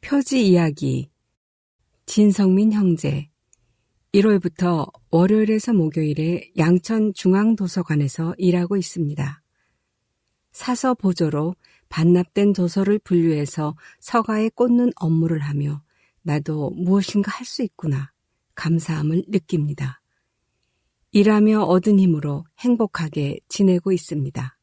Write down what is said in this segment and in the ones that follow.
표지 이야기 진성민 형제 1월부터 월요일에서 목요일에 양천중앙도서관에서 일하고 있습니다. 사서 보조로 반납된 도서를 분류해서 서가에 꽂는 업무를 하며 나도 무엇인가 할 수 있구나 감사함을 느낍니다. 일하며 얻은 힘으로 행복하게 지내고 있습니다.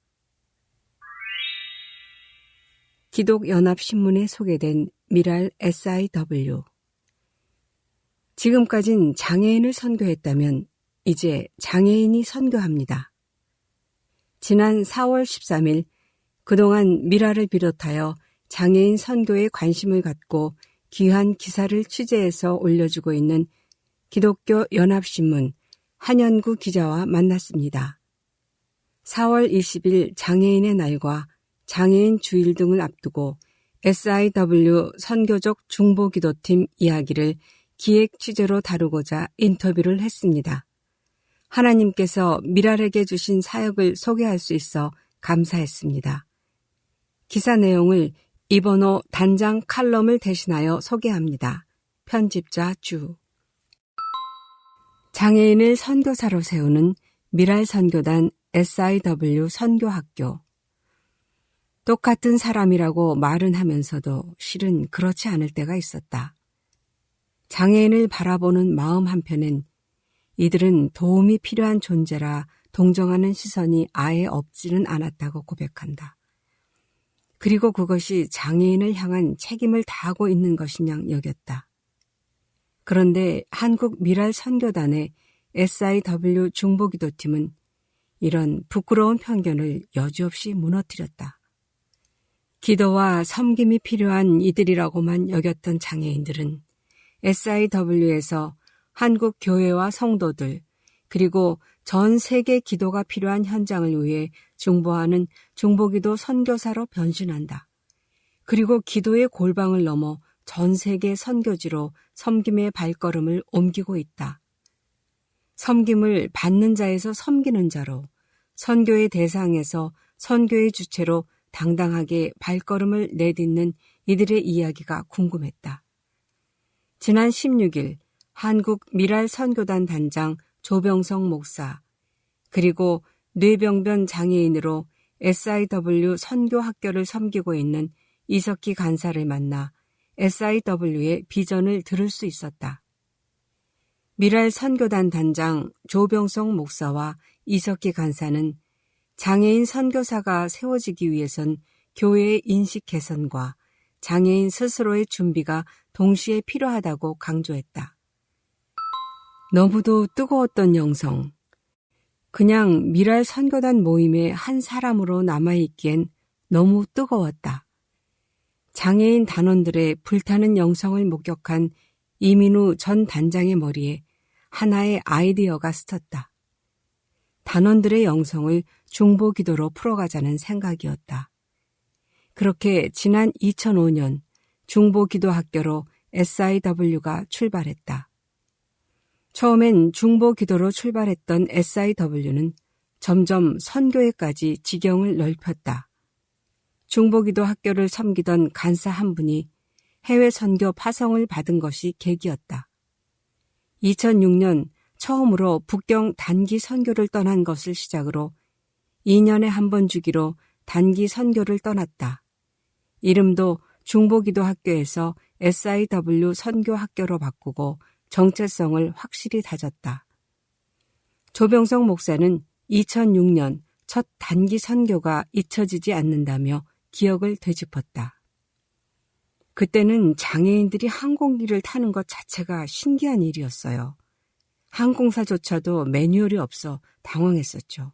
기독연합신문에 소개된 미랄 SIW. 지금까진 장애인을 선교했다면 이제 장애인이 선교합니다. 지난 4월 13일 그동안 미랄을 비롯하여 장애인 선교에 관심을 갖고 귀한 기사를 취재해서 올려주고 있는 기독교 연합신문 한연구 기자와 만났습니다. 4월 20일 장애인의 날과 장애인 주일 등을 앞두고 SIW 선교적 중보기도팀 이야기를 기획 취재로 다루고자 인터뷰를 했습니다. 하나님께서 미랄에게 주신 사역을 소개할 수 있어 감사했습니다. 기사 내용을 이번호 단장 칼럼을 대신하여 소개합니다. 편집자 주. 장애인을 선교사로 세우는 미랄 선교단 SIW 선교학교. 똑같은 사람이라고 말은 하면서도 실은 그렇지 않을 때가 있었다. 장애인을 바라보는 마음 한편엔 이들은 도움이 필요한 존재라 동정하는 시선이 아예 없지는 않았다고 고백한다. 그리고 그것이 장애인을 향한 책임을 다하고 있는 것이냐 여겼다. 그런데 한국 미랄 선교단의 SIW 중보기도팀은 이런 부끄러운 편견을 여지없이 무너뜨렸다. 기도와 섬김이 필요한 이들이라고만 여겼던 장애인들은 SIW에서 한국 교회와 성도들 그리고 전 세계 기도가 필요한 현장을 위해 중보하는 중보기도 선교사로 변신한다. 그리고 기도의 골방을 넘어 전 세계 선교지로 섬김의 발걸음을 옮기고 있다. 섬김을 받는 자에서 섬기는 자로, 선교의 대상에서 선교의 주체로 당당하게 발걸음을 내딛는 이들의 이야기가 궁금했다. 지난 16일 한국 미랄 선교단 단장 조병성 목사 그리고 뇌병변 장애인으로 SIW 선교학교를 섬기고 있는 이석기 간사를 만나 SIW의 비전을 들을 수 있었다. 미랄 선교단 단장 조병성 목사와 이석기 간사는 장애인 선교사가 세워지기 위해선 교회의 인식 개선과 장애인 스스로의 준비가 동시에 필요하다고 강조했다. 너무도 뜨거웠던 영성. 그냥 미랄 선교단 모임의 한 사람으로 남아있기엔 너무 뜨거웠다. 장애인 단원들의 불타는 영성을 목격한 이민우 전 단장의 머리에 하나의 아이디어가 스쳤다. 단원들의 영성을 중보기도로 풀어가자는 생각이었다. 그렇게 지난 2005년 중보기도학교로 SIW가 출발했다. 처음엔 중보기도로 출발했던 SIW는 점점 선교회까지 지경을 넓혔다. 중보기도 학교를 섬기던 간사 한 분이 해외 선교 파송을 받은 것이 계기였다. 2006년 처음으로 북경 단기 선교를 떠난 것을 시작으로 2년에 한 번 주기로 단기 선교를 떠났다. 이름도 중보기도 학교에서 SIW 선교학교로 바꾸고 정체성을 확실히 다졌다. 조병성 목사는 2006년 첫 단기 선교가 잊혀지지 않는다며 기억을 되짚었다. 그때는 장애인들이 항공기를 타는 것 자체가 신기한 일이었어요. 항공사조차도 매뉴얼이 없어 당황했었죠.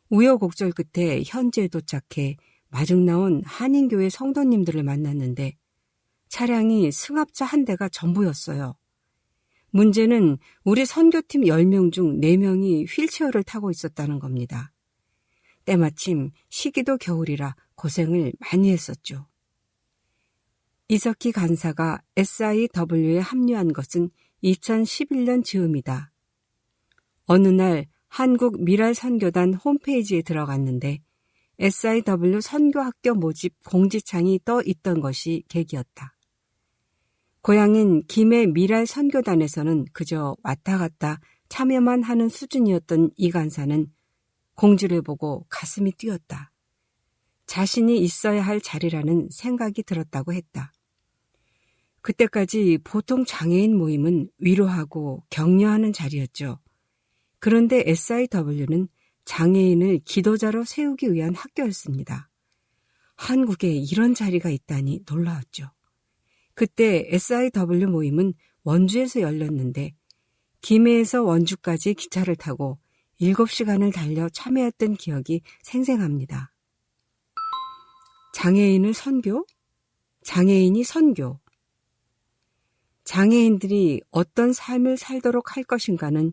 우여곡절 끝에 현지에 도착해 마중 나온 한인교회 성도님들을 만났는데 차량이 승합차 한 대가 전부였어요. 문제는 우리 선교팀 10명 중 4명이 휠체어를 타고 있었다는 겁니다. 때마침 시기도 겨울이라 고생을 많이 했었죠. 이석희 간사가 SIW에 합류한 것은 2011년 즈음이다. 어느 날 한국 미랄 선교단 홈페이지에 들어갔는데 SIW 선교학교 모집 공지창이 떠 있던 것이 계기였다. 고향인 김해 미랄 선교단에서는 그저 왔다 갔다 참여만 하는 수준이었던 이 간사는 공지를 보고 가슴이 뛰었다. 자신이 있어야 할 자리라는 생각이 들었다고 했다. 그때까지 보통 장애인 모임은 위로하고 격려하는 자리였죠. 그런데 SIW는 장애인을 기도자로 세우기 위한 학교였습니다. 한국에 이런 자리가 있다니 놀라웠죠. 그때 SIW 모임은 원주에서 열렸는데 김해에서 원주까지 기차를 타고 7시간을 달려 참여했던 기억이 생생합니다. 장애인을 선교? 장애인이 선교. 장애인들이 어떤 삶을 살도록 할 것인가는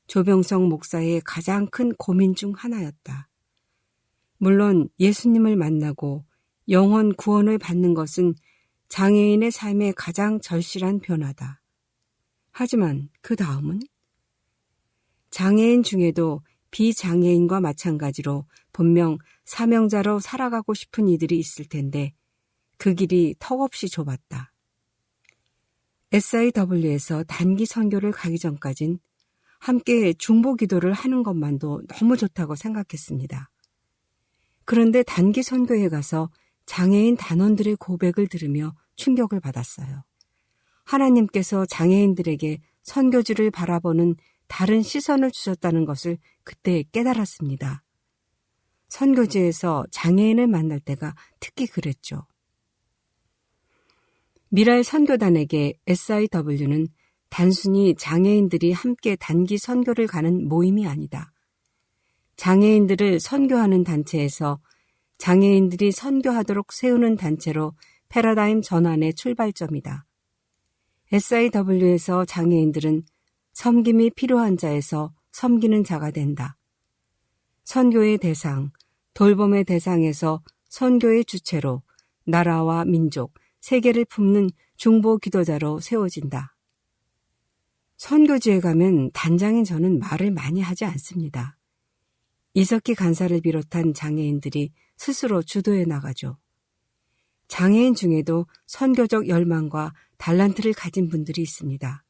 조병석 목사의 가장 큰 고민 중 하나였다. 물론 예수님을 만나고 영혼 구원을 받는 것은 장애인의 삶의 가장 절실한 변화다. 하지만 그 다음은? 장애인 중에도 비장애인과 마찬가지로 분명 사명자로 살아가고 싶은 이들이 있을 텐데 그 길이 턱없이 좁았다. SIW에서 단기 선교를 가기 전까진 함께 중보 기도를 하는 것만도 너무 좋다고 생각했습니다. 그런데 단기 선교에 가서 장애인 단원들의 고백을 들으며 충격을 받았어요. 하나님께서 장애인들에게 선교지를 바라보는 다른 시선을 주셨다는 것을 그때 깨달았습니다. 선교지에서 장애인을 만날 때가 특히 그랬죠. 미랄 선교단에게 SIW는 단순히 장애인들이 함께 단기 선교를 가는 모임이 아니다. 장애인들을 선교하는 단체에서 장애인들이 선교하도록 세우는 단체로 패러다임 전환의 출발점이다. SIW에서 장애인들은 섬김이 필요한 자에서 섬기는 자가 된다. 선교의 대상, 돌봄의 대상에서 선교의 주체로 나라와 민족, 세계를 품는 중보 기도자로 세워진다. 선교지에 가면 단장인 저는 말을 많이 하지 않습니다. 이석기 간사를 비롯한 장애인들이 스스로 주도해 나가죠. 장애인 중에도 선교적 열망과 달란트를 가진 분들이 있습니다.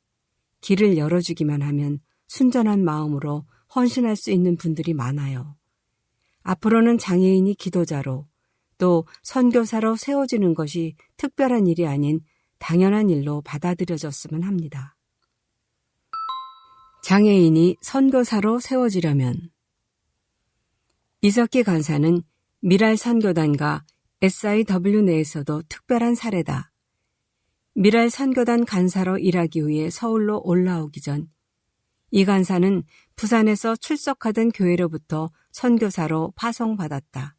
길을 열어주기만 하면 순전한 마음으로 헌신할 수 있는 분들이 많아요. 앞으로는 장애인이 기도자로 또 선교사로 세워지는 것이 특별한 일이 아닌 당연한 일로 받아들여졌으면 합니다. 장애인이 선교사로 세워지려면 이석기 간사는 미랄 선교단과 SIW 내에서도 특별한 사례다. 미랄 선교단 간사로 일하기 위해 서울로 올라오기 전 이 간사는 부산에서 출석하던 교회로부터 선교사로 파송받았다.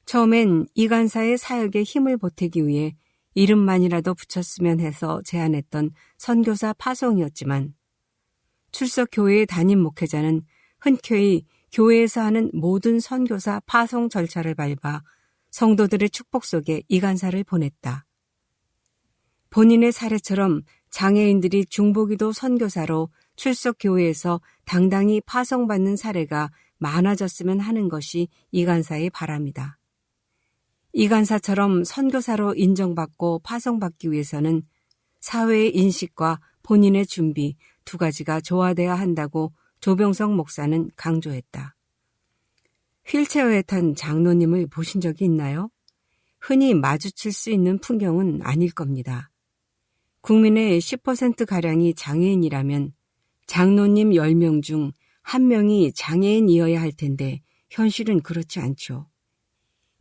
처음엔 이 간사의 사역에 힘을 보태기 위해 이름만이라도 붙였으면 해서 제안했던 선교사 파송이었지만 출석 교회의 담임 목회자는 흔쾌히 교회에서 하는 모든 선교사 파송 절차를 밟아 성도들의 축복 속에 이 간사를 보냈다. 본인의 사례처럼 장애인들이 중보기도 선교사로 출석 교회에서 당당히 파송받는 사례가 많아졌으면 하는 것이 이 간사의 바람이다. 이 간사처럼 선교사로 인정받고 파송받기 위해서는 사회의 인식과 본인의 준비 두 가지가 조화돼야 한다고 조병석 목사는 강조했다. 휠체어에 탄 장로님을 보신 적이 있나요? 흔히 마주칠 수 있는 풍경은 아닐 겁니다. 국민의 10%가량이 장애인이라면 장로님 10명 중 1명이 장애인이어야 할 텐데 현실은 그렇지 않죠.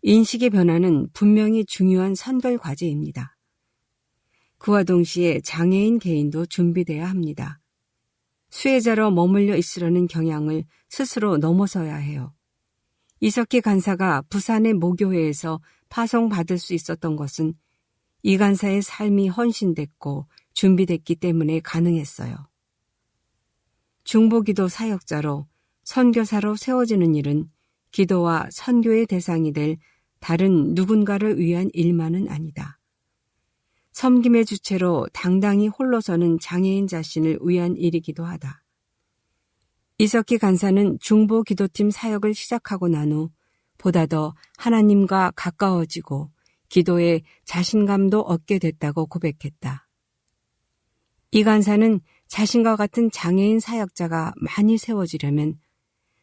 인식의 변화는 분명히 중요한 선별 과제입니다. 그와 동시에 장애인 개인도 준비돼야 합니다. 수혜자로 머물러 있으려는 경향을 스스로 넘어서야 해요. 이석기 간사가 부산의 모교회에서 파송받을 수 있었던 것은 이 간사의 삶이 헌신됐고 준비됐기 때문에 가능했어요. 중보기도 사역자로 선교사로 세워지는 일은 기도와 선교의 대상이 될 다른 누군가를 위한 일만은 아니다. 섬김의 주체로 당당히 홀로 서는 장애인 자신을 위한 일이기도 하다. 이석기 간사는 중보기도팀 사역을 시작하고 난 후 보다 더 하나님과 가까워지고 기도에 자신감도 얻게 됐다고 고백했다. 이 간사는 자신과 같은 장애인 사역자가 많이 세워지려면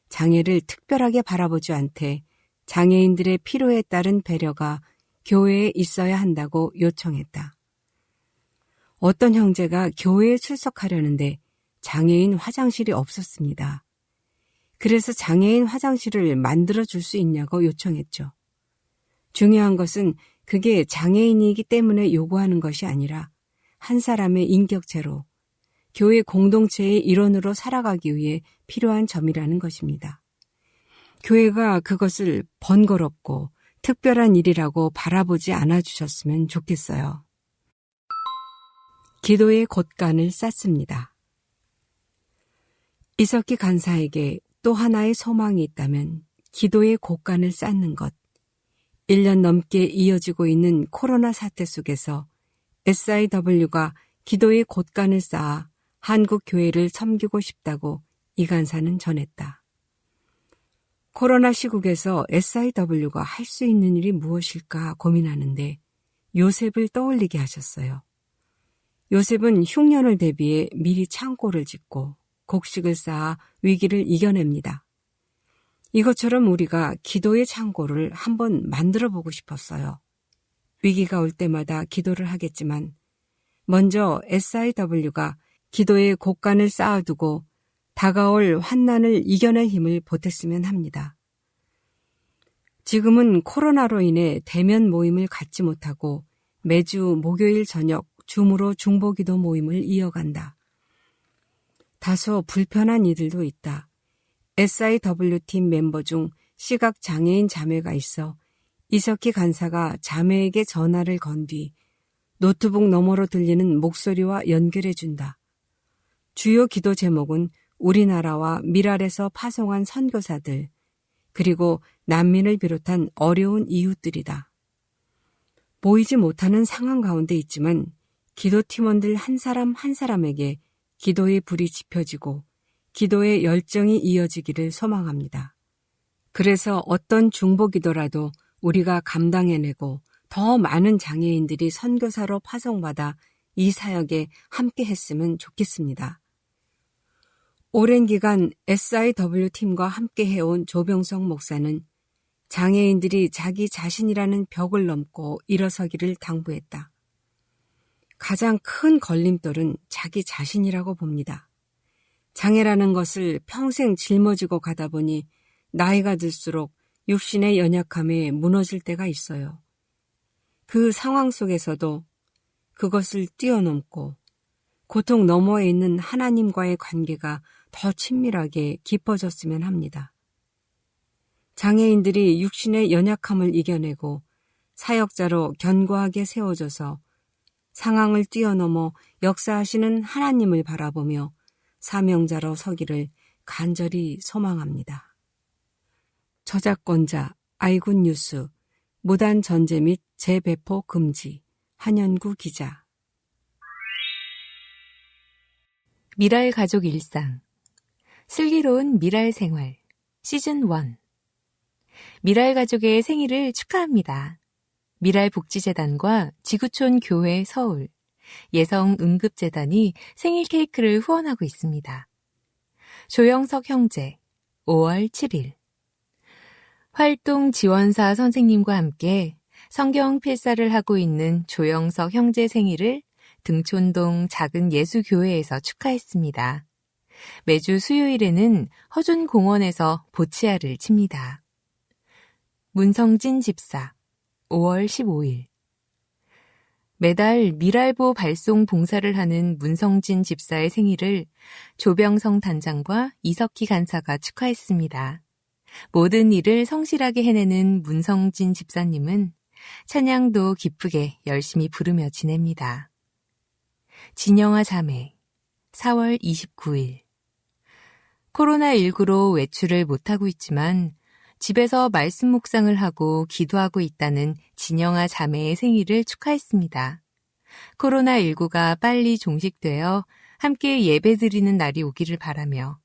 장애를 특별하게 바라보지 않되 장애인들의 필요에 따른 배려가 교회에 있어야 한다고 요청했다. 어떤 형제가 교회에 출석하려는데 장애인 화장실이 없었습니다. 그래서 장애인 화장실을 만들어 줄 수 있냐고 요청했죠. 중요한 것은 그게 장애인이기 때문에 요구하는 것이 아니라 한 사람의 인격체로 교회 공동체의 일원으로 살아가기 위해 필요한 점이라는 것입니다. 교회가 그것을 번거롭고 특별한 일이라고 바라보지 않아 주셨으면 좋겠어요. 기도의 곳간을 쌓습니다. 이석기 간사에게 또 하나의 소망이 있다면 기도의 곳간을 쌓는 것. 1년 넘게 이어지고 있는 코로나 사태 속에서 SIW가 기도의 곳간을 쌓아 한국 교회를 섬기고 싶다고 이 간사는 전했다. 코로나 시국에서 SIW가 할 수 있는 일이 무엇일까 고민하는데 요셉을 떠올리게 하셨어요. 요셉은 흉년을 대비해 미리 창고를 짓고 곡식을 쌓아 위기를 이겨냅니다. 이것처럼 우리가 기도의 창고를 한번 만들어 보고 싶었어요. 위기가 올 때마다 기도를 하겠지만 먼저 SIW가 기도의 곳간을 쌓아두고 다가올 환난을 이겨낼 힘을 보탰으면 합니다. 지금은 코로나로 인해 대면 모임을 갖지 못하고 매주 목요일 저녁 줌으로 중보기도 모임을 이어간다. 다소 불편한 이들도 있다. SIW팀 멤버 중 시각장애인 자매가 있어 이석희 간사가 자매에게 전화를 건 뒤 노트북 너머로 들리는 목소리와 연결해준다. 주요 기도 제목은 우리나라와 미랄에서 파송한 선교사들, 그리고 난민을 비롯한 어려운 이웃들이다. 보이지 못하는 상황 가운데 있지만 기도팀원들 한 사람 한 사람에게 기도의 불이 지펴지고 기도의 열정이 이어지기를 소망합니다. 그래서 어떤 중보기도라도 우리가 감당해내고 더 많은 장애인들이 선교사로 파송받아 이 사역에 함께 했으면 좋겠습니다. 오랜 기간 SIW팀과 함께 해온 조병석 목사는 장애인들이 자기 자신이라는 벽을 넘고 일어서기를 당부했다. 가장 큰 걸림돌은 자기 자신이라고 봅니다. 장애라는 것을 평생 짊어지고 가다 보니 나이가 들수록 육신의 연약함에 무너질 때가 있어요. 그 상황 속에서도 그것을 뛰어넘고 고통 너머에 있는 하나님과의 관계가 더 친밀하게 깊어졌으면 합니다. 장애인들이 육신의 연약함을 이겨내고 사역자로 견고하게 세워져서 상황을 뛰어넘어 역사하시는 하나님을 바라보며 사명자로 서기를 간절히 소망합니다. 저작권자 아이굿뉴스 무단 전제 및 재배포 금지 한연구 기자. 미랄 가족 일상 슬기로운 미랄 생활 시즌 1 미랄 가족의 생일을 축하합니다. 미랄 복지재단과 지구촌 교회 서울, 예성응급재단이 생일 케이크를 후원하고 있습니다. 조영석 형제 5월 7일 활동 지원사 선생님과 함께 성경 필사를 하고 있는 조영석 형제 생일을 등촌동 작은 예수교회에서 축하했습니다. 매주 수요일에는 허준공원에서 보치아를 칩니다. 문성진 집사 5월 15일 매달 미랄보 발송 봉사를 하는 문성진 집사의 생일을 조병성 단장과 이석희 간사가 축하했습니다. 모든 일을 성실하게 해내는 문성진 집사님은 찬양도 기쁘게 열심히 부르며 지냅니다. 진영아 자매 4월 29일 코로나19로 외출을 못하고 있지만 집에서 말씀 묵상을 하고 기도하고 있다는 진영아 자매의 생일을 축하했습니다. 코로나19가 빨리 종식되어 함께 예배드리는 날이 오기를 바라며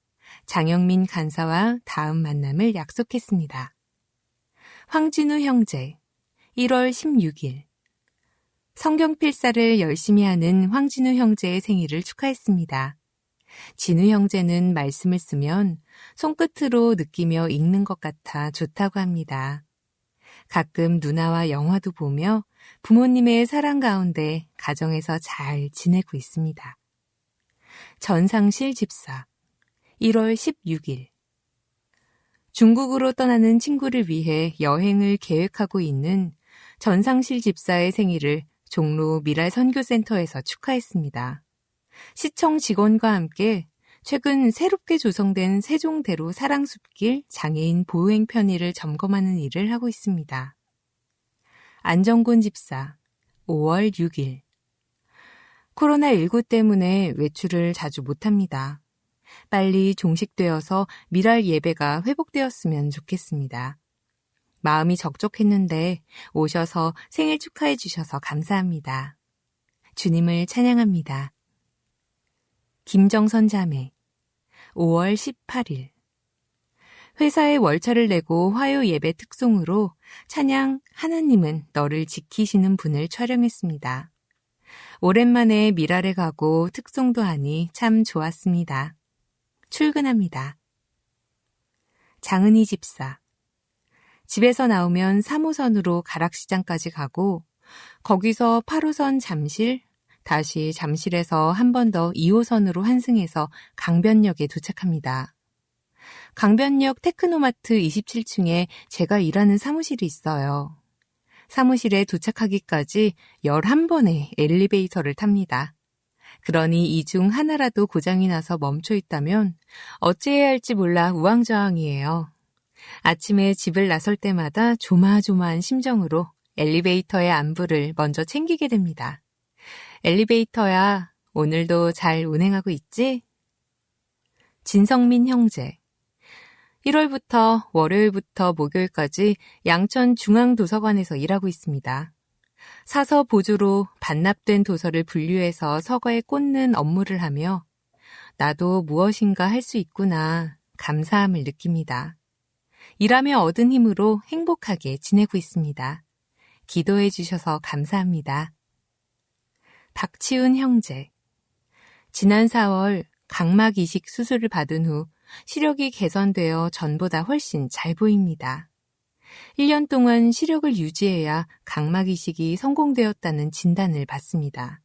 장영민 간사와 다음 만남을 약속했습니다. 황진우 형제 1월 16일 성경 필사를 열심히 하는 황진우 형제의 생일을 축하했습니다. 진우 형제는 말씀을 쓰면 손끝으로 느끼며 읽는 것 같아 좋다고 합니다. 가끔 누나와 영화도 보며 부모님의 사랑 가운데 가정에서 잘 지내고 있습니다. 전상실 집사 1월 16일 중국으로 떠나는 친구를 위해 여행을 계획하고 있는 전상실 집사의 생일을 종로 미랄 선교센터에서 축하했습니다. 시청 직원과 함께 최근 새롭게 조성된 세종대로 사랑숲길 장애인 보행 편의를 점검하는 일을 하고 있습니다. 안정곤 집사 5월 6일 코로나19 때문에 외출을 자주 못합니다. 빨리 종식되어서 미랄 예배가 회복되었으면 좋겠습니다. 마음이 적적했는데 오셔서 생일 축하해 주셔서 감사합니다. 주님을 찬양합니다. 김정선 자매 5월 18일 회사에 월차를 내고 화요 예배 특송으로 찬양 하나님은 너를 지키시는 분을 촬영했습니다. 오랜만에 미랄에 가고 특송도 하니 참 좋았습니다. 출근합니다. 장은희 집사 집에서 나오면 3호선으로 가락시장까지 가고 거기서 8호선 잠실, 다시 잠실에서 한 번 더 2호선으로 환승해서 강변역에 도착합니다. 강변역 테크노마트 27층에 제가 일하는 사무실이 있어요. 사무실에 도착하기까지 11번의 엘리베이터를 탑니다. 그러니 이 중 하나라도 고장이 나서 멈춰 있다면 어찌해야 할지 몰라 우왕좌왕이에요. 아침에 집을 나설 때마다 조마조마한 심정으로 엘리베이터의 안부를 먼저 챙기게 됩니다. 엘리베이터야, 오늘도 잘 운행하고 있지? 진성민 형제 1월부터 월요일부터 목요일까지 양천 중앙도서관에서 일하고 있습니다. 사서 보조로 반납된 도서를 분류해서 서거에 꽂는 업무를 하며 나도 무엇인가 할 수 있구나 감사함을 느낍니다. 일하며 얻은 힘으로 행복하게 지내고 있습니다. 기도해 주셔서 감사합니다. 박치훈 형제 지난 4월 각막 이식 수술을 받은 후 시력이 개선되어 전보다 훨씬 잘 보입니다. 1년 동안 시력을 유지해야 각막 이식이 성공되었다는 진단을 받습니다.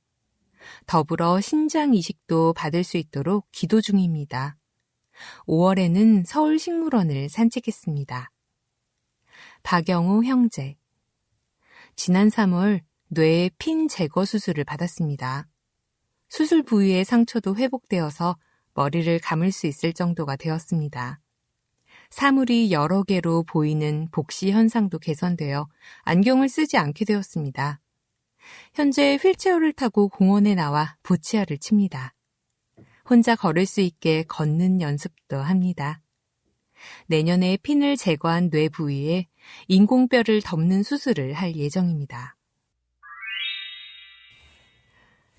더불어 신장 이식도 받을 수 있도록 기도 중입니다. 5월에는 서울식물원을 산책했습니다. 박영호 형제 지난 3월 뇌에 핀 제거 수술을 받았습니다. 수술 부위의 상처도 회복되어서 머리를 감을 수 있을 정도가 되었습니다. 사물이 여러 개로 보이는 복시 현상도 개선되어 안경을 쓰지 않게 되었습니다. 현재 휠체어를 타고 공원에 나와 보치아를 칩니다. 혼자 걸을 수 있게 걷는 연습도 합니다. 내년에 핀을 제거한 뇌 부위에 인공뼈를 덮는 수술을 할 예정입니다.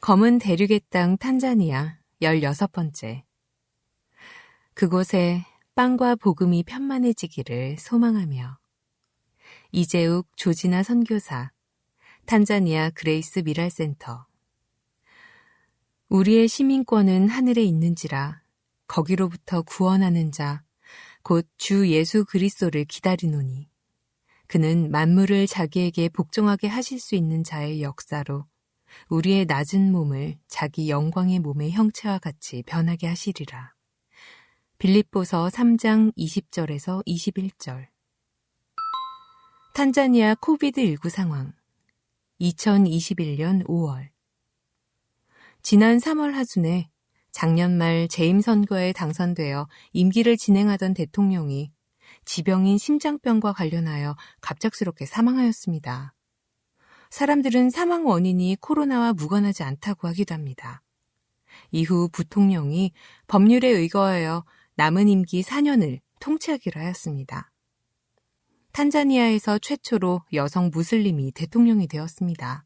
검은 대륙의 땅 탄자니아 16번째 그곳에 빵과 복음이 편만해지기를 소망하며 이재욱 조지나 선교사 탄자니아 그레이스 미랄센터 우리의 시민권은 하늘에 있는지라 거기로부터 구원하는 자 곧 주 예수 그리스도를 기다리노니 그는 만물을 자기에게 복종하게 하실 수 있는 자의 역사로 우리의 낮은 몸을 자기 영광의 몸의 형체와 같이 변하게 하시리라. 빌립보서 3장 20절에서 21절 탄자니아 코비드19 상황 2021년 5월 지난 3월 하순에 작년 말 재임 선거에 당선되어 임기를 진행하던 대통령이 지병인 심장병과 관련하여 갑작스럽게 사망하였습니다. 사람들은 사망 원인이 코로나와 무관하지 않다고 하기도 합니다. 이후 부통령이 법률에 의거하여 남은 임기 4년을 통치하기로 하였습니다. 탄자니아에서 최초로 여성 무슬림이 대통령이 되었습니다.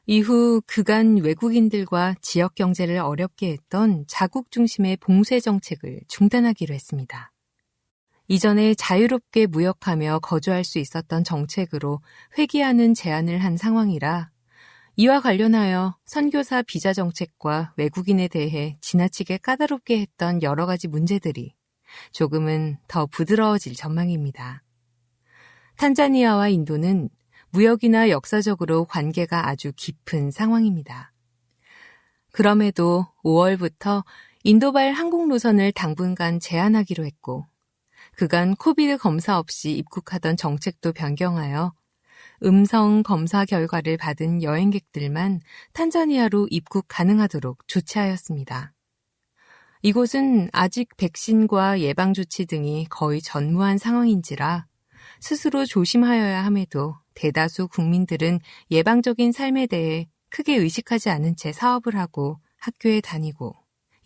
이후 그간 외국인들과 지역 경제를 어렵게 했던 자국 중심의 봉쇄 정책을 중단하기로 했습니다. 이전에 자유롭게 무역하며 거주할 수 있었던 정책으로 회귀하는 제안을 한 상황이라 이와 관련하여 선교사 비자 정책과 외국인에 대해 지나치게 까다롭게 했던 여러 가지 문제들이 조금은 더 부드러워질 전망입니다. 탄자니아와 인도는 무역이나 역사적으로 관계가 아주 깊은 상황입니다. 그럼에도 5월부터 인도발 항공 노선을 당분간 제한하기로 했고, 그간 코비드 검사 없이 입국하던 정책도 변경하여 음성 검사 결과를 받은 여행객들만 탄자니아로 입국 가능하도록 조치하였습니다. 이곳은 아직 백신과 예방조치 등이 거의 전무한 상황인지라 스스로 조심하여야 함에도 대다수 국민들은 예방적인 삶에 대해 크게 의식하지 않은 채 사업을 하고 학교에 다니고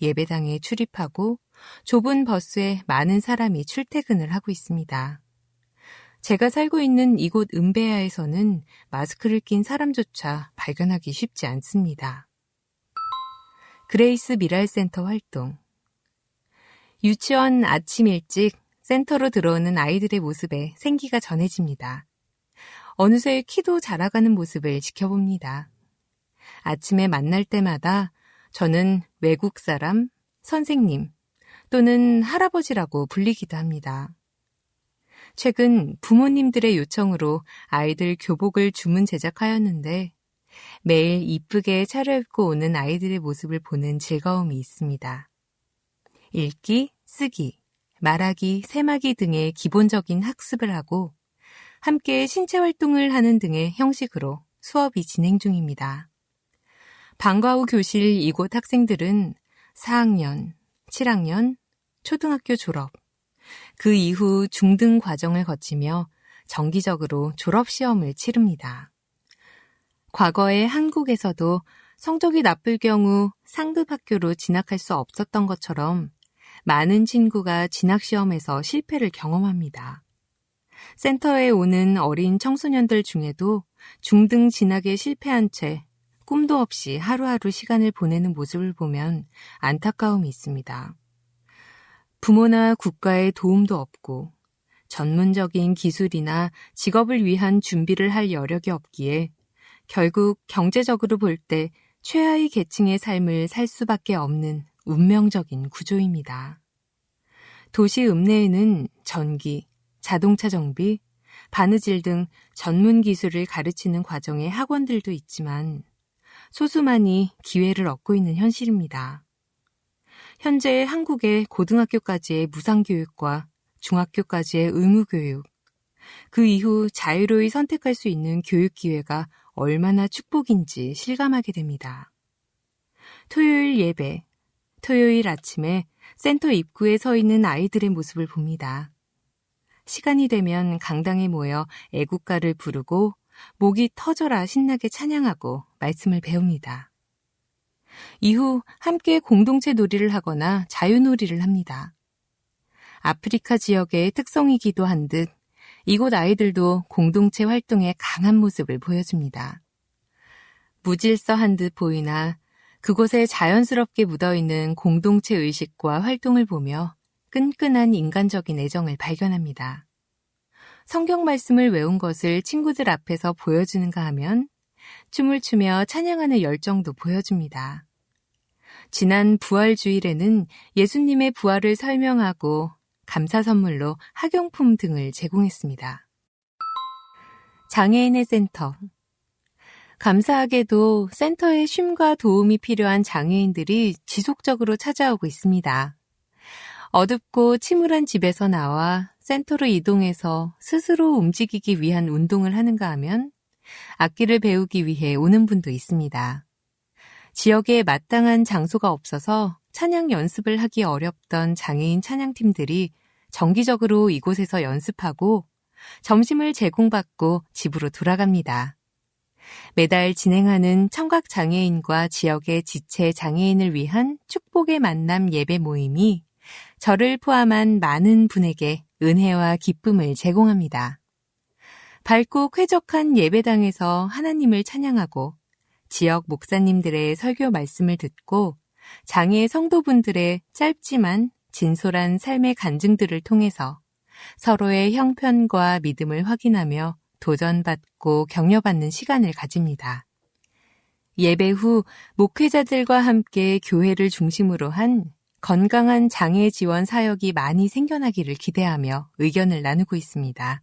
예배당에 출입하고 좁은 버스에 많은 사람이 출퇴근을 하고 있습니다. 제가 살고 있는 이곳 은베아에서는 마스크를 낀 사람조차 발견하기 쉽지 않습니다. 그레이스 미랄센터 활동. 유치원 아침 일찍 센터로 들어오는 아이들의 모습에 생기가 전해집니다. 어느새 키도 자라가는 모습을 지켜봅니다. 아침에 만날 때마다 저는 외국 사람, 선생님 또는 할아버지라고 불리기도 합니다. 최근 부모님들의 요청으로 아이들 교복을 주문 제작하였는데 매일 이쁘게 차려입고 오는 아이들의 모습을 보는 즐거움이 있습니다. 읽기, 쓰기, 말하기, 세마기 등의 기본적인 학습을 하고 함께 신체 활동을 하는 등의 형식으로 수업이 진행 중입니다. 방과 후 교실 이곳 학생들은 4학년, 7학년, 초등학교 졸업, 그 이후 중등 과정을 거치며 정기적으로 졸업시험을 치릅니다. 과거에 한국에서도 성적이 나쁠 경우 상급 학교로 진학할 수 없었던 것처럼 많은 친구가 진학시험에서 실패를 경험합니다. 센터에 오는 어린 청소년들 중에도 중등 진학에 실패한 채 꿈도 없이 하루하루 시간을 보내는 모습을 보면 안타까움이 있습니다. 부모나 국가의 도움도 없고 전문적인 기술이나 직업을 위한 준비를 할 여력이 없기에 결국 경제적으로 볼 때 최하위 계층의 삶을 살 수밖에 없는 운명적인 구조입니다. 도시 읍내에는 전기, 자동차 정비, 바느질 등 전문 기술을 가르치는 과정의 학원들도 있지만 소수만이 기회를 얻고 있는 현실입니다. 현재 한국의 고등학교까지의 무상교육과 중학교까지의 의무교육, 그 이후 자유로이 선택할 수 있는 교육 기회가 얼마나 축복인지 실감하게 됩니다. 토요일 예배, 토요일 아침에 센터 입구에 서 있는 아이들의 모습을 봅니다. 시간이 되면 강당에 모여 애국가를 부르고 목이 터져라 신나게 찬양하고 말씀을 배웁니다. 이후 함께 공동체 놀이를 하거나 자유놀이를 합니다. 아프리카 지역의 특성이기도 한 듯 이곳 아이들도 공동체 활동에 강한 모습을 보여줍니다. 무질서한 듯 보이나 그곳에 자연스럽게 묻어있는 공동체 의식과 활동을 보며 끈끈한 인간적인 애정을 발견합니다. 성경 말씀을 외운 것을 친구들 앞에서 보여주는가 하면 춤을 추며 찬양하는 열정도 보여줍니다. 지난 부활주일에는 예수님의 부활을 설명하고 감사 선물로 학용품 등을 제공했습니다. 장애인의 센터. 감사하게도 센터에 쉼과 도움이 필요한 장애인들이 지속적으로 찾아오고 있습니다. 어둡고 침울한 집에서 나와 센터로 이동해서 스스로 움직이기 위한 운동을 하는가 하면 악기를 배우기 위해 오는 분도 있습니다. 지역에 마땅한 장소가 없어서 찬양 연습을 하기 어렵던 장애인 찬양팀들이 정기적으로 이곳에서 연습하고 점심을 제공받고 집으로 돌아갑니다. 매달 진행하는 청각장애인과 지역의 지체 장애인을 위한 축복의 만남 예배 모임이 저를 포함한 많은 분에게 은혜와 기쁨을 제공합니다. 밝고 쾌적한 예배당에서 하나님을 찬양하고 지역 목사님들의 설교 말씀을 듣고 장애 성도분들의 짧지만 진솔한 삶의 간증들을 통해서 서로의 형편과 믿음을 확인하며 도전받고 격려받는 시간을 가집니다. 예배 후 목회자들과 함께 교회를 중심으로 한 건강한 장애 지원 사역이 많이 생겨나기를 기대하며 의견을 나누고 있습니다.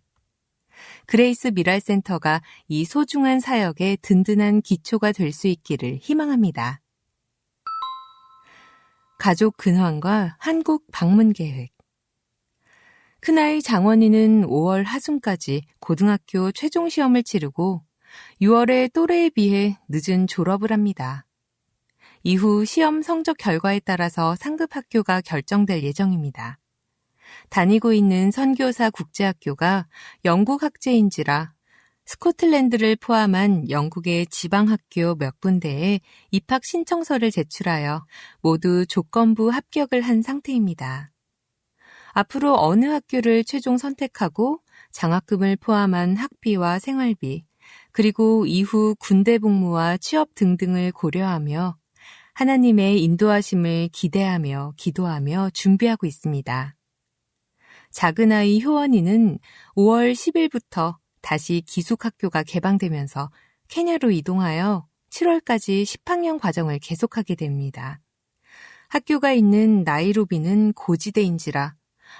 그레이스 미랄센터가 이 소중한 사역의 든든한 기초가 될 수 있기를 희망합니다. 가족 근황과 한국 방문 계획. 큰아이 장원이는 5월 하순까지 고등학교 최종 시험을 치르고 6월에 또래에 비해 늦은 졸업을 합니다. 이후 시험 성적 결과에 따라서 상급 학교가 결정될 예정입니다. 다니고 있는 선교사 국제학교가 영국 학제인지라 스코틀랜드를 포함한 영국의 지방학교 몇 군데에 입학 신청서를 제출하여 모두 조건부 합격을 한 상태입니다. 앞으로 어느 학교를 최종 선택하고 장학금을 포함한 학비와 생활비, 그리고 이후 군대 복무와 취업 등등을 고려하며 하나님의 인도하심을 기대하며 기도하며 준비하고 있습니다. 작은 아이 효원이는 5월 10일부터 다시 기숙학교가 개방되면서 케냐로 이동하여 7월까지 10학년 과정을 계속하게 됩니다. 학교가 있는 나이로비는 고지대인지라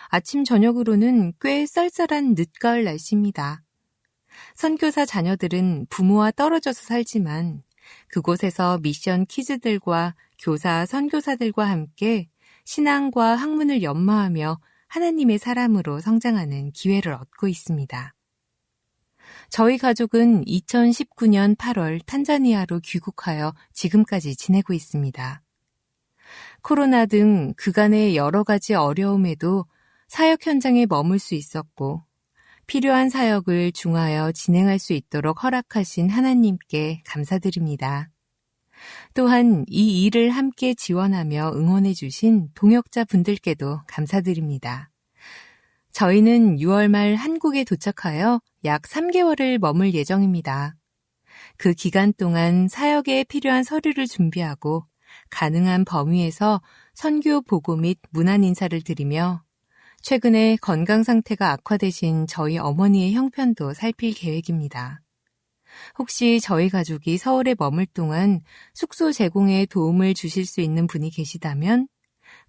아침 저녁으로는 꽤 쌀쌀한 늦가을 날씨입니다. 선교사 자녀들은 부모와 떨어져서 살지만 그곳에서 미션 키즈들과 교사 선교사들과 함께 신앙과 학문을 연마하며 하나님의 사람으로 성장하는 기회를 얻고 있습니다. 저희 가족은 2019년 8월 탄자니아로 귀국하여 지금까지 지내고 있습니다. 코로나 등 그간의 여러 가지 어려움에도 사역 현장에 머물 수 있었고 필요한 사역을 중하여 진행할 수 있도록 허락하신 하나님께 감사드립니다. 또한 이 일을 함께 지원하며 응원해 주신 동역자 분들께도 감사드립니다. 저희는 6월 말 한국에 도착하여 약 3개월을 머물 예정입니다. 그 기간 동안 사역에 필요한 서류를 준비하고 가능한 범위에서 선교 보고 및 문안 인사를 드리며 최근에 건강 상태가 악화되신 저희 어머니의 형편도 살필 계획입니다. 혹시 저희 가족이 서울에 머물 동안 숙소 제공에 도움을 주실 수 있는 분이 계시다면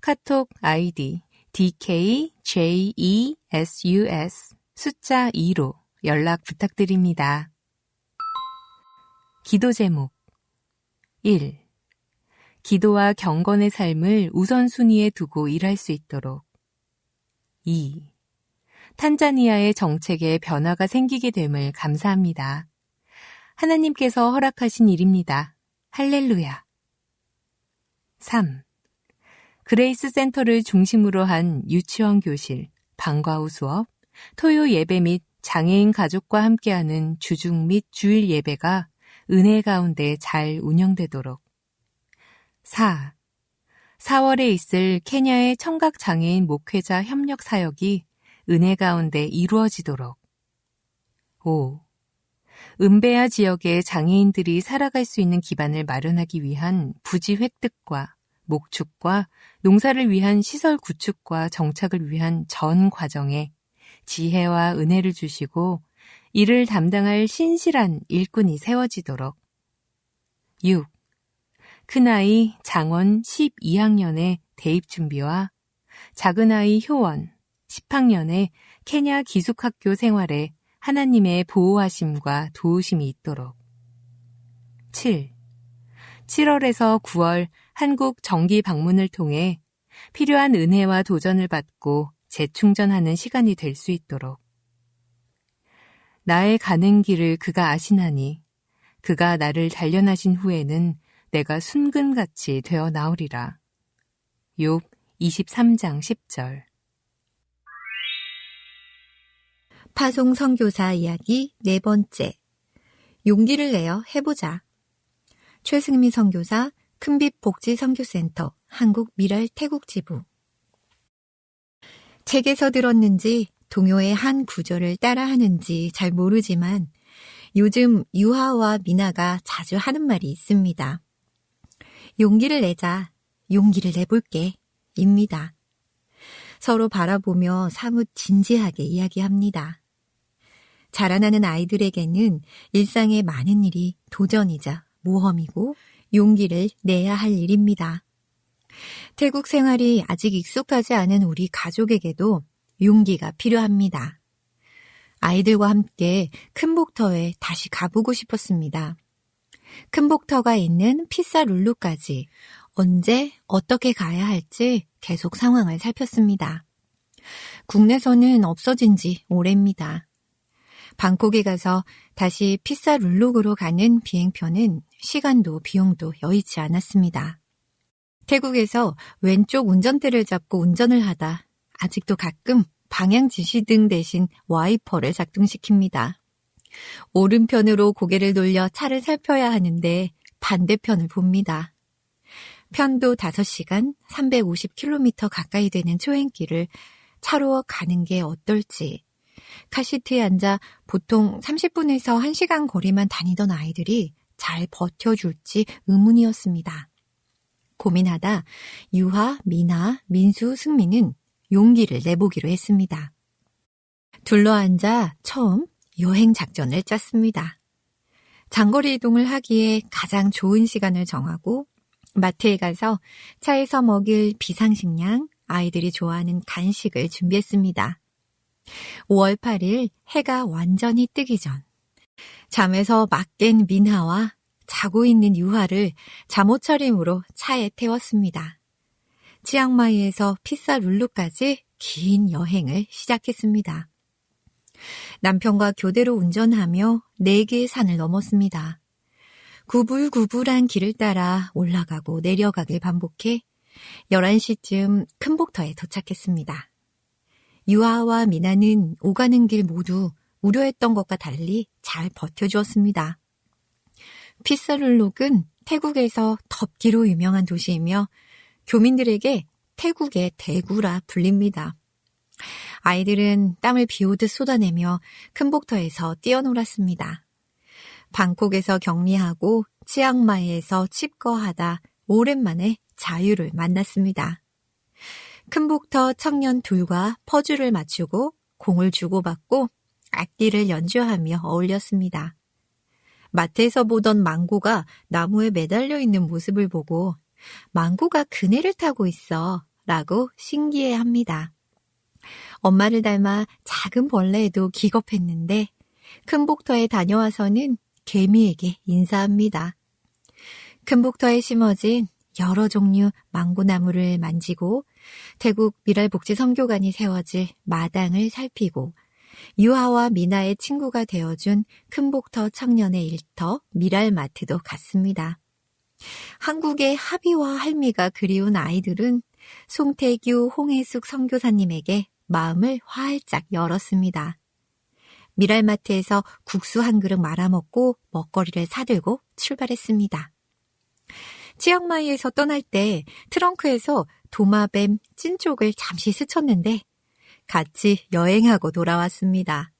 카톡 아이디 DKJESUS 숫자 2로 연락 부탁드립니다. 기도 제목 1. 기도와 경건의 삶을 우선순위에 두고 일할 수 있도록 2. 탄자니아의 정책에 변화가 생기게 됨을 감사합니다. 하나님께서 허락하신 일입니다. 할렐루야. 3. 그레이스 센터를 중심으로 한 유치원 교실, 방과 후 수업, 토요 예배 및 장애인 가족과 함께하는 주중 및 주일 예배가 은혜 가운데 잘 운영되도록. 4. 4월에 있을 케냐의 청각 장애인 목회자 협력 사역이 은혜 가운데 이루어지도록. 5. 은베아 지역의 장애인들이 살아갈 수 있는 기반을 마련하기 위한 부지 획득과 목축과 농사를 위한 시설 구축과 정착을 위한 전 과정에 지혜와 은혜를 주시고 이를 담당할 신실한 일꾼이 세워지도록. 6. 큰아이 장원 12학년의 대입 준비와 작은아이 효원 10학년의 케냐 기숙학교 생활에 하나님의 보호하심과 도우심이 있도록. 7. 7월에서 9월 한국 정기 방문을 통해 필요한 은혜와 도전을 받고 재충전하는 시간이 될 수 있도록. 나의 가는 길을 그가 아시나니 그가 나를 단련하신 후에는 내가 순금같이 되어 나오리라. 욥 23장 10절. 파송 선교사 이야기 4번째. 용기를 내어 해보자. 최승미 선교사 큰빛 복지 선교센터 한국 미랄 태국지부. 책에서 들었는지 동요의 한 구절을 따라하는지 잘 모르지만 요즘 유하와 미나가 자주 하는 말이 있습니다. 용기를 내자, 용기를 내볼게 입니다. 서로 바라보며 사뭇 진지하게 이야기합니다. 자라나는 아이들에게는 일상의 많은 일이 도전이자 모험이고 용기를 내야 할 일입니다. 태국 생활이 아직 익숙하지 않은 우리 가족에게도 용기가 필요합니다. 아이들과 함께 큰복터에 다시 가보고 싶었습니다. 큰복터가 있는 피사룰루까지 언제 어떻게 가야 할지 계속 상황을 살폈습니다. 국내선은 없어진 지 오래입니다. 방콕에 가서 다시 피사룰룩으로 가는 비행편은 시간도 비용도 여의치 않았습니다. 태국에서 왼쪽 운전대를 잡고 운전을 하다 아직도 가끔 방향 지시등 대신 와이퍼를 작동시킵니다. 오른편으로 고개를 돌려 차를 살펴야 하는데 반대편을 봅니다. 편도 5시간 350km 가까이 되는 초행길을 차로 가는 게 어떨지 카시트에 앉아 보통 30분에서 1시간 거리만 다니던 아이들이 잘 버텨줄지 의문이었습니다. 고민하다 유하, 미나, 민수, 승민은 용기를 내보기로 했습니다. 둘러앉아 처음 여행 작전을 짰습니다. 장거리 이동을 하기에 가장 좋은 시간을 정하고 마트에 가서 차에서 먹일 비상식량, 아이들이 좋아하는 간식을 준비했습니다. 5월 8일 해가 완전히 뜨기 전 잠에서 막 깬 민하와 자고 있는 유하를 잠옷차림으로 차에 태웠습니다. 치앙마이에서 피사룰루까지 긴 여행을 시작했습니다. 남편과 교대로 운전하며 4개의 산을 넘었습니다. 구불구불한 길을 따라 올라가고 내려가길 반복해 11시쯤 큰복터에 도착했습니다. 유아와 미나는 오가는 길 모두 우려했던 것과 달리 잘 버텨주었습니다. 피사룰룩은 태국에서 덥기로 유명한 도시이며 교민들에게 태국의 대구라 불립니다. 아이들은 땀을 비오듯 쏟아내며 큰복터에서 뛰어놀았습니다. 방콕에서 격리하고 치앙마이에서 칩거하다 오랜만에 자유를 만났습니다. 큰복터 청년 둘과 퍼즐을 맞추고 공을 주고받고 악기를 연주하며 어울렸습니다. 마트에서 보던 망고가 나무에 매달려 있는 모습을 보고 망고가 그네를 타고 있어 라고 신기해합니다. 엄마를 닮아 작은 벌레에도 기겁했는데 큰복터에 다녀와서는 개미에게 인사합니다. 큰복터에 심어진 여러 종류 망고나무를 만지고 태국 미랄복지 선교관이 세워질 마당을 살피고 유아와 미나의 친구가 되어준 큰복터 청년의 일터 미랄마트도 갔습니다. 한국의 하비와 할미가 그리운 아이들은 송태규, 홍혜숙 선교사님에게 마음을 활짝 열었습니다. 미랄마트에서 국수 한 그릇 말아먹고 먹거리를 사들고 출발했습니다. 치앙마이에서 떠날 때 트렁크에서 도마뱀 찐쪽을 잠시 스쳤는데 같이 여행하고 돌아왔습니다.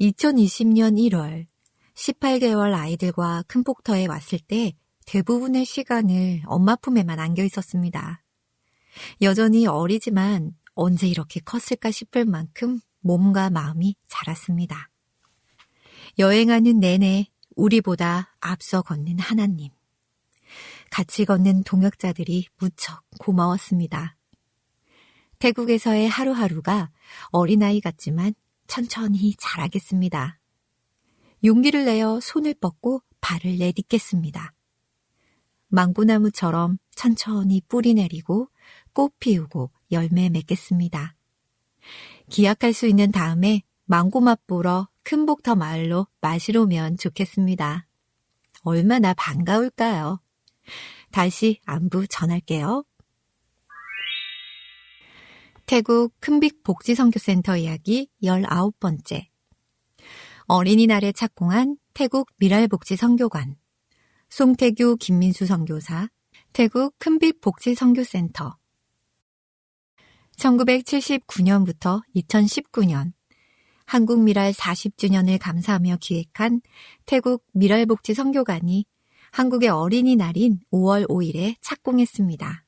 2020년 1월 18개월 아이들과 큰복터에 왔을 때 대부분의 시간을 엄마 품에만 안겨 있었습니다. 여전히 어리지만 언제 이렇게 컸을까 싶을 만큼 몸과 마음이 자랐습니다. 여행하는 내내 우리보다 앞서 걷는 하나님. 같이 걷는 동역자들이 무척 고마웠습니다. 태국에서의 하루하루가 어린아이 같지만 천천히 자라겠습니다. 용기를 내어 손을 뻗고 발을 내딛겠습니다. 망고나무처럼 천천히 뿌리 내리고 꽃 피우고 열매 맺겠습니다. 기약할 수 있는 다음에 망고 맛 보러 큰복터 마을로 마시러 오면 좋겠습니다. 얼마나 반가울까요? 다시 안부 전할게요. 태국 큰빅복지선교센터 이야기 19번째. 어린이날에 착공한 태국 미랄복지선교관, 송태규 김민수 선교사, 태국 큰빅복지선교센터. 1979년부터 2019년 한국 미랄 40주년을 감사하며 기획한 태국 미랄복지 선교관이 한국의 어린이날인 5월 5일에 착공했습니다.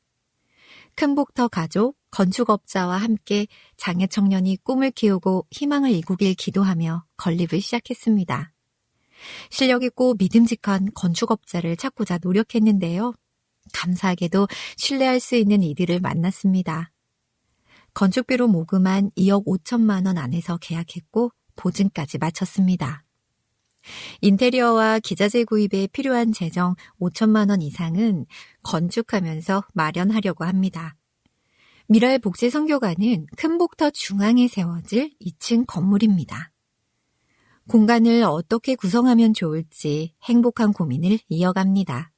큰복터 가족, 건축업자와 함께 장애 청년이 꿈을 키우고 희망을 이루길 기도하며 건립을 시작했습니다. 실력 있고 믿음직한 건축업자를 찾고자 노력했는데요. 감사하게도 신뢰할 수 있는 이들을 만났습니다. 건축비로 모금한 2억 5천만 원 안에서 계약했고 보증까지 마쳤습니다. 인테리어와 기자재 구입에 필요한 재정 5천만 원 이상은 건축하면서 마련하려고 합니다. 미랄 복지선교관은 큰복터 중앙에 세워질 2층 건물입니다. 공간을 어떻게 구성하면 좋을지 행복한 고민을 이어갑니다.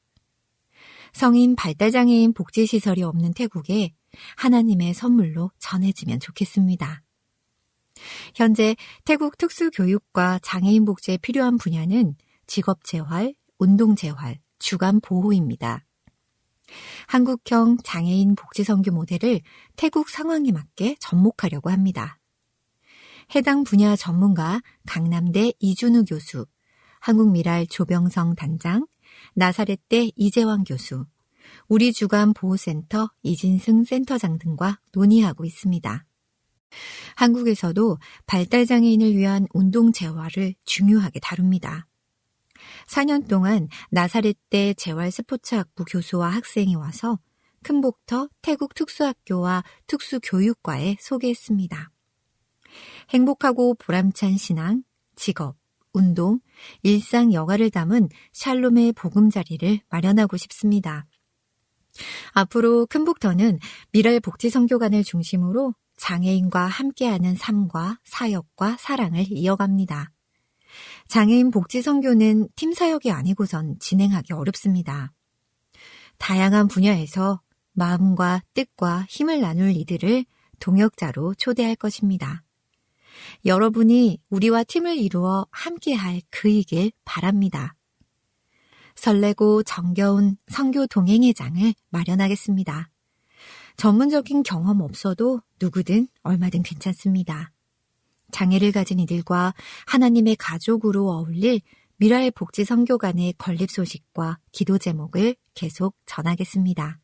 성인 발달장애인 복지시설이 없는 태국에 하나님의 선물로 전해지면 좋겠습니다. 현재 태국 특수교육과 장애인 복지에 필요한 분야는 직업재활, 운동재활, 주간보호입니다. 한국형 장애인 복지선교 모델을 태국 상황에 맞게 접목하려고 합니다. 해당 분야 전문가 강남대 이준우 교수, 한국미랄 조병성 단장, 나사렛대 이재왕 교수, 우리주간보호센터 이진승 센터장 등과 논의하고 있습니다. 한국에서도 발달장애인을 위한 운동재활을 중요하게 다룹니다. 4년 동안 나사렛대 재활스포츠학부 교수와 학생이 와서 큰복터 태국 특수학교와 특수교육과에 소개했습니다. 행복하고 보람찬 신앙, 직업, 운동, 일상 여가를 담은 샬롬의 보금자리를 마련하고 싶습니다. 앞으로 큰복터는 미랄 복지선교관을 중심으로 장애인과 함께하는 삶과 사역과 사랑을 이어갑니다. 장애인 복지선교는 팀 사역이 아니고선 진행하기 어렵습니다. 다양한 분야에서 마음과 뜻과 힘을 나눌 이들을 동역자로 초대할 것입니다. 여러분이 우리와 팀을 이루어 함께할 그이길 바랍니다. 설레고 정겨운 선교 동행의 장을 마련하겠습니다. 전문적인 경험 없어도 누구든 얼마든 괜찮습니다. 장애를 가진 이들과 하나님의 가족으로 어울릴 미랄 복지 선교관의 건립 소식과 기도 제목을 계속 전하겠습니다.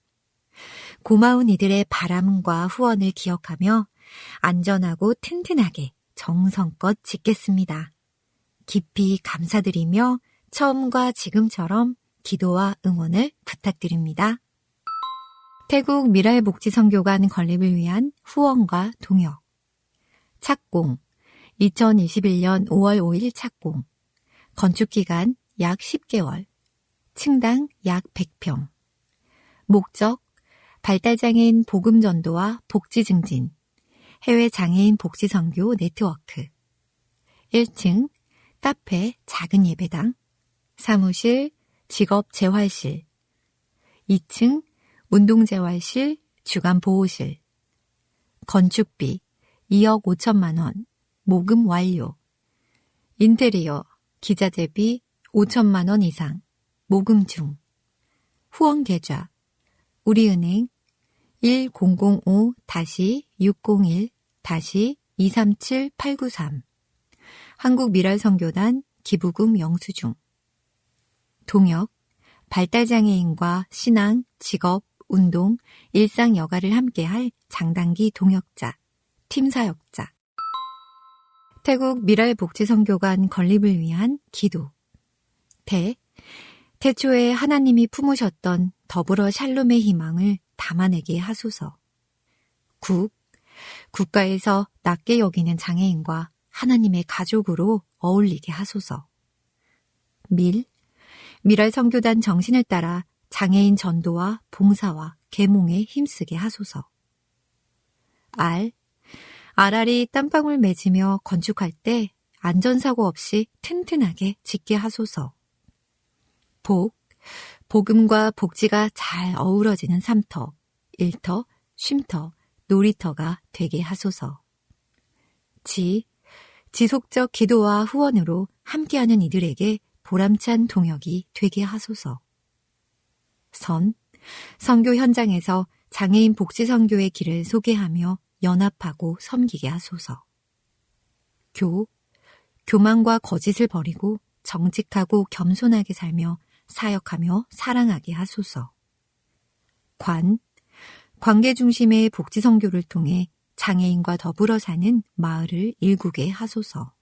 고마운 이들의 바람과 후원을 기억하며 안전하고 튼튼하게 정성껏 짓겠습니다. 깊이 감사드리며 처음과 지금처럼 기도와 응원을 부탁드립니다. 태국 미랄복지선교관 건립을 위한 후원과 동역. 착공 2021년 5월 5일 착공. 건축기간 약 10개월. 층당 약 100평. 목적 발달장애인 복음전도와 복지증진. 해외 장애인 복지선교 네트워크. 1층 카페 작은 예배당. 사무실 직업재활실. 2층 운동재활실 주간보호실. 건축비 2억 5천만 원. 모금 완료. 인테리어 기자재비 5천만 원 이상. 모금 중. 후원 계좌 우리은행 1005-601-237893 한국미랄선교단 기부금 영수증. 동역 발달장애인과 신앙, 직업, 운동, 일상 여가를 함께할 장단기 동역자, 팀 사역자. 태국 미랄복지선교관 건립을 위한 기도. 태초에 하나님이 품으셨던 더불어 샬롬의 희망을 담아내게 하소서. 국가에서 낮게 여기는 장애인과 하나님의 가족으로 어울리게 하소서. 미랄 선교단 정신을 따라 장애인 전도와 봉사와 계몽에 힘쓰게 하소서. 알알이 땀방울 맺으며 건축할 때 안전사고 없이 튼튼하게 짓게 하소서. 복음과 복지가 잘 어우러지는 삶터, 일터, 쉼터, 놀이터가 되게 하소서. 지속적 기도와 후원으로 함께하는 이들에게 보람찬 동역이 되게 하소서. 선교 현장에서 장애인 복지 선교의 길을 소개하며 연합하고 섬기게 하소서. 교만과 거짓을 버리고 정직하고 겸손하게 살며 사역하며 사랑하게 하소서. 관계 중심의 복지 선교를 통해 장애인과 더불어 사는 마을을 일구게 하소서.